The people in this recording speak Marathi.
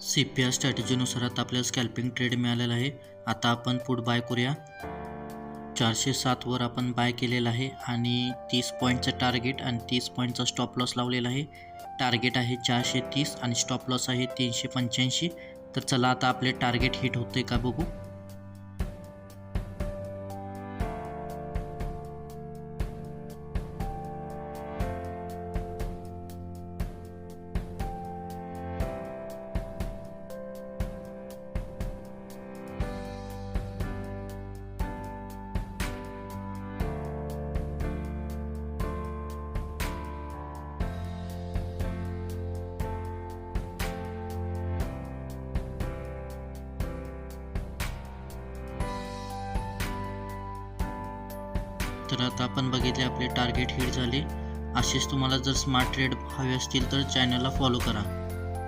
CPR स्ट्रॅटेजीनुसार आता आपल्याला स्कॅल्पिंग ट्रेड मिळालेला आहे। आता आपण पुट बाय करूया। 407 वर आपण बाय केलेला आहे आणि 30 पॉईंटचं टार्गेट आणि 30 पॉईंटचा स्टॉप लॉस लावलेला आहे। टार्गेट आहे 430 आणि स्टॉप लॉस आहे 385। तर चला आता आपले टार्गेट हिट होते का बघू। तर आता आपण बघितले आपले टार्गेट हिट झाले। असेच तुम्हाला जर स्मार्ट ट्रेड हवे असतील तर चॅनलला फॉलो करा।